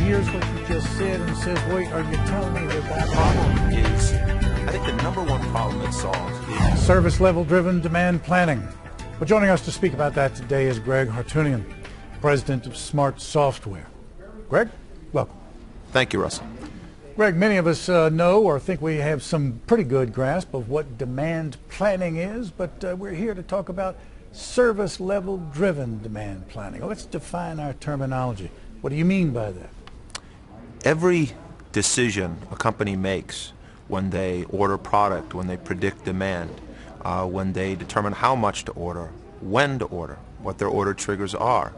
hears what you just said and says, wait, are you telling me that that problem is, I think the number one problem it solves is service level driven demand planning? Well, joining us to speak about that today is Greg Hartunian, president of Smart Software. Greg, welcome. Thank you, Russell. Greg, many of us know or think we have some pretty good grasp of what demand planning is, but we're here to talk about service level driven demand planning. Let's define our terminology. What do you mean by that? Every decision a company makes when they order product, when they predict demand, when they determine how much to order, when to order, what their order triggers are,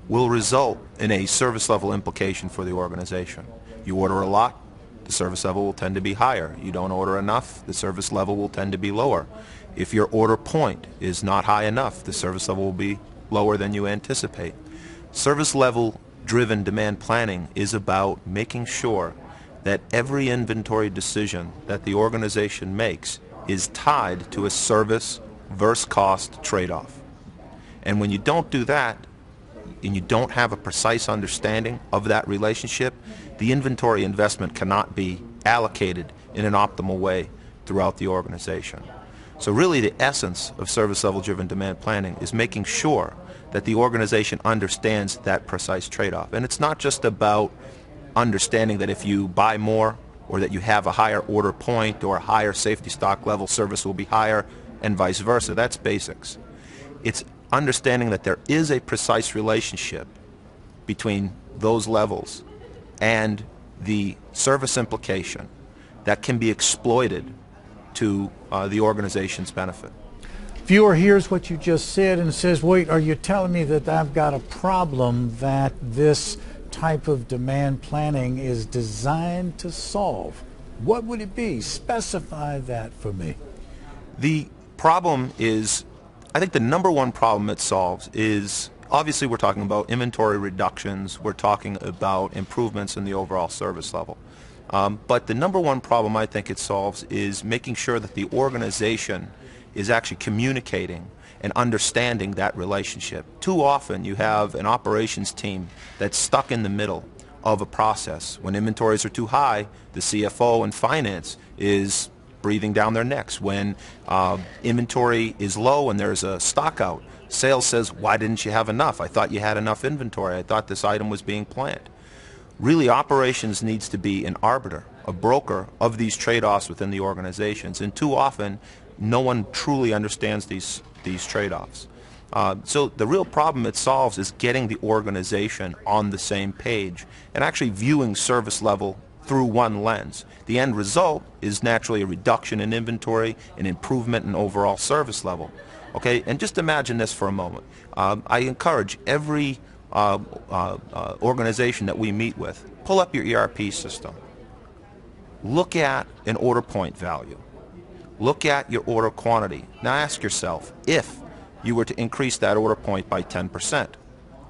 will result in a service level implication for the organization. You order a lot, the service level will tend to be higher. You don't order enough, the service level will tend to be lower. If your order point is not high enough, the service level will be lower than you anticipate. Service level driven demand planning is about making sure that every inventory decision that the organization makes is tied to a service versus cost trade-off. And when you don't do that, and you don't have a precise understanding of that relationship, the inventory investment cannot be allocated in an optimal way throughout the organization. So really the essence of service level driven demand planning is making sure that the organization understands that precise trade-off. And it's not just about understanding that if you buy more or that you have a higher order point or a higher safety stock level, service will be higher, and vice versa. That's basics. It's understanding that there is a precise relationship between those levels and the service implication that can be exploited to the organization's benefit. Viewer hears what you just said and says, wait, are you telling me that I've got a problem that this type of demand planning is designed to solve? What would it be? Specify that for me. The problem is, I think the number one problem it solves is, obviously we're talking about inventory reductions, we're talking about improvements in the overall service level. But the number one problem I think it solves is making sure that the organization is actually communicating and understanding that relationship. Too often you have an operations team that's stuck in the middle of a process. When inventories are too high, the CFO and finance is breathing down their necks. When inventory is low and there's a stock out, sales says, why didn't you have enough? I thought you had enough inventory. I thought this item was being planned. Really, operations needs to be an arbiter, a broker of these trade-offs within the organizations, and too often no one truly understands these trade-offs. So the real problem it solves is getting the organization on the same page and actually viewing service level through one lens. The end result is naturally a reduction in inventory, an improvement in overall service level. Okay, and just imagine this for a moment. I encourage every organization that we meet with, pull up your ERP system. Look at an order point value. Look at your order quantity. Now ask yourself, if you were to increase that order point by 10%,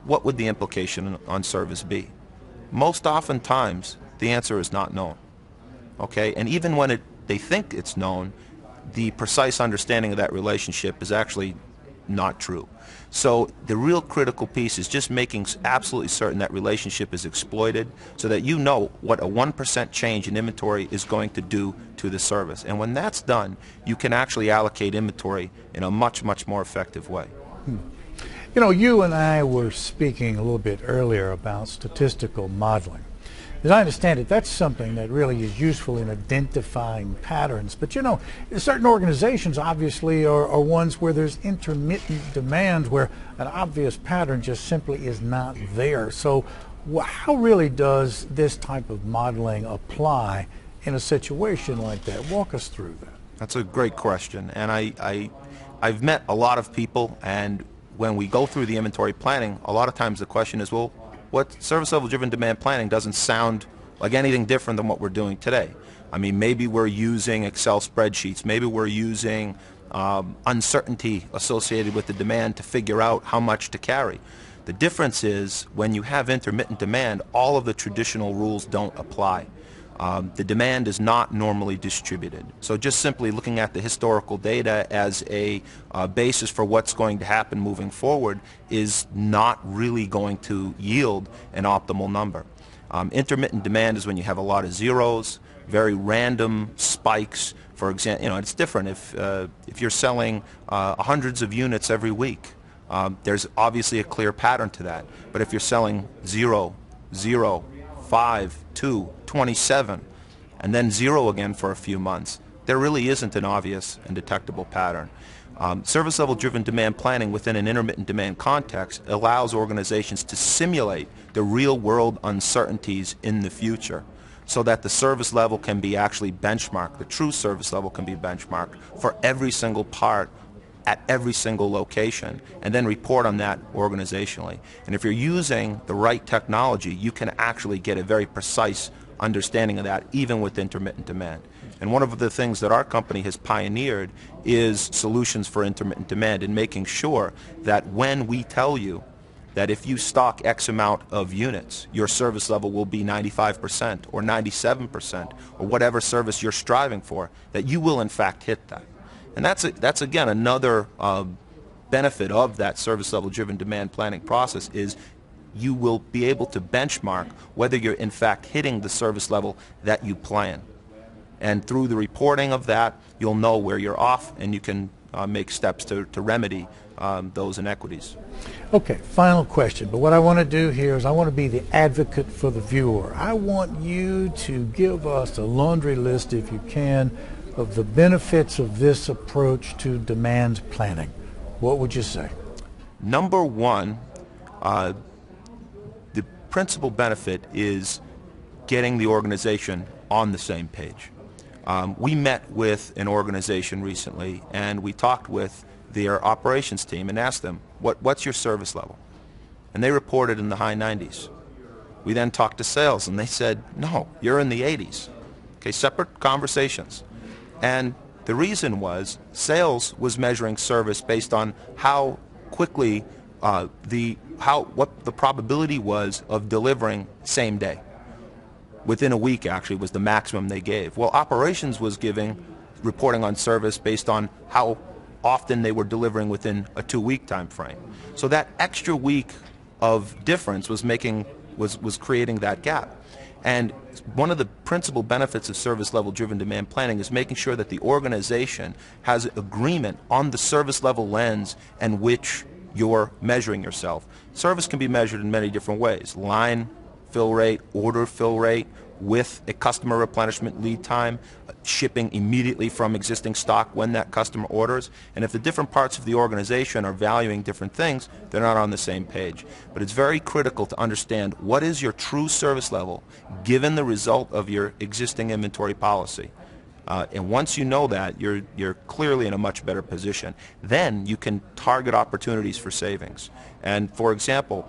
what would the implication on service be? Most oftentimes, the answer is not known. Okay, and even when they think it's known, the precise understanding of that relationship is actually not true. So the real critical piece is just making absolutely certain that relationship is exploited so that you know what a 1% change in inventory is going to do to the service. And when that's done, you can actually allocate inventory in a much, much more effective way. You know, you and I were speaking a little bit earlier about statistical modeling. As I understand it, that's something that really is useful in identifying patterns. But you know, certain organizations obviously are ones where there's intermittent demands where an obvious pattern just simply is not there. So how really does this type of modeling apply in a situation like that? Walk us through that. That's a great question. And I've met a lot of people, and when we go through the inventory planning, a lot of times the question is, well, what service level driven demand planning doesn't sound like anything different than what we're doing today. I mean, maybe we're using Excel spreadsheets, maybe we're using uncertainty associated with the demand to figure out how much to carry. The difference is when you have intermittent demand, all of the traditional rules don't apply. The demand is not normally distributed. So just simply looking at the historical data as a basis for what's going to happen moving forward is not really going to yield an optimal number. Intermittent demand is when you have a lot of zeros, very random spikes. For example, it's different if you're selling hundreds of units every week. There's obviously a clear pattern to that. But if you're selling 0, 0, 5, 2, 27, and then 0 again for a few months, there really isn't an obvious and detectable pattern. Service level driven demand planning within an intermittent demand context allows organizations to simulate the real world uncertainties in the future, so that the service level can be actually benchmarked, the true service level can be benchmarked for every single part at every single location, and then report on that organizationally. And if you're using the right technology, you can actually get a very precise understanding of that, even with intermittent demand. And one of the things that our company has pioneered is solutions for intermittent demand, and making sure that when we tell you that if you stock X amount of units, your service level will be 95% or 97% or whatever service you're striving for, that you will in fact hit that. And that's again another benefit of that service level driven demand planning process, is you will be able to benchmark whether you're in fact hitting the service level that you plan. And through the reporting of that, you'll know where you're off, and you can make steps to remedy those inequities. Okay, final question. But what I want to do here is I want to be the advocate for the viewer. I want you to give us a laundry list, if you can, of the benefits of this approach to demand planning. What would you say? Number one, the principal benefit is getting the organization on the same page. We met with an organization recently, and we talked with their operations team and asked them, what's your service level? And they reported in the high 90s. We then talked to sales, and they said, no, you're in the 80s. Okay, separate conversations. And the reason was sales was measuring service based on how quickly what the probability was of delivering same day. Within a week, actually, was the maximum they gave. Well, operations was reporting on service based on how often they were delivering within a 2-week time frame. So that extra week of difference was creating that gap. And one of the principal benefits of service level driven demand planning is making sure that the organization has agreement on the service level lens in which you're measuring yourself. Service can be measured in many different ways: line fill rate, order fill rate, with a customer replenishment lead time, shipping immediately from existing stock when that customer orders. And if the different parts of the organization are valuing different things, they're not on the same page. But it's very critical to understand what is your true service level given the result of your existing inventory policy. And once you know that, you're clearly in a much better position. Then you can target opportunities for savings. And for example,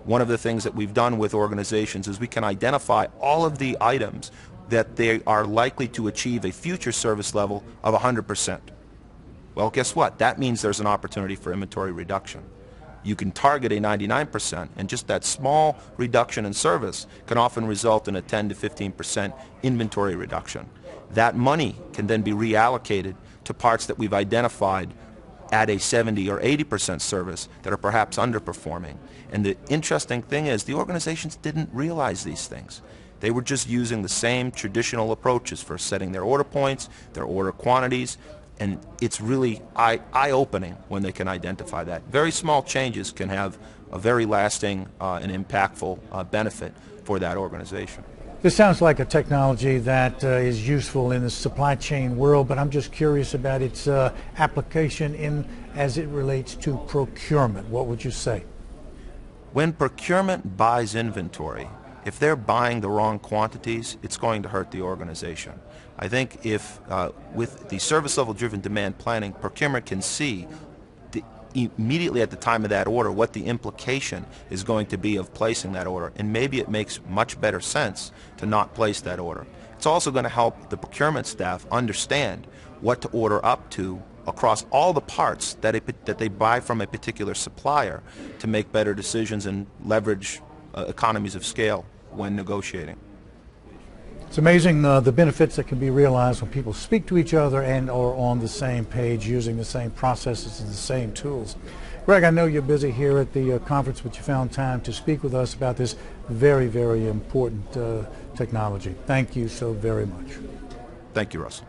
one of the things that we've done with organizations is we can identify all of the items that they are likely to achieve a future service level of 100%. Well, guess what? That means there's an opportunity for inventory reduction. You can target a 99%, and just that small reduction in service can often result in a 10 to 15% inventory reduction. That money can then be reallocated to parts that we've identified at a 70 or 80% service that are perhaps underperforming. And the interesting thing is the organizations didn't realize these things. They were just using the same traditional approaches for setting their order points, their order quantities, and it's really eye-opening when they can identify that. Very small changes can have a very lasting and impactful benefit for that organization. This sounds like a technology that is useful in the supply chain world, but I'm just curious about its application as it relates to procurement. What would you say? When procurement buys inventory, if they're buying the wrong quantities, it's going to hurt the organization. I think if with the service level driven demand planning, procurement can see immediately at the time of that order what the implication is going to be of placing that order, and maybe it makes much better sense to not place that order. It's also going to help the procurement staff understand what to order up to across all the parts that they buy from a particular supplier to make better decisions and leverage economies of scale when negotiating. It's amazing the benefits that can be realized when people speak to each other and are on the same page, using the same processes and the same tools. Greg, I know you're busy here at the conference, but you found time to speak with us about this very, very important technology. Thank you so very much. Thank you, Russell.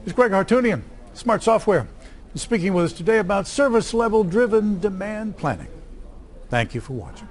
It's Greg Hartunian, Smart Software, speaking with us today about service level driven demand planning. Thank you for watching.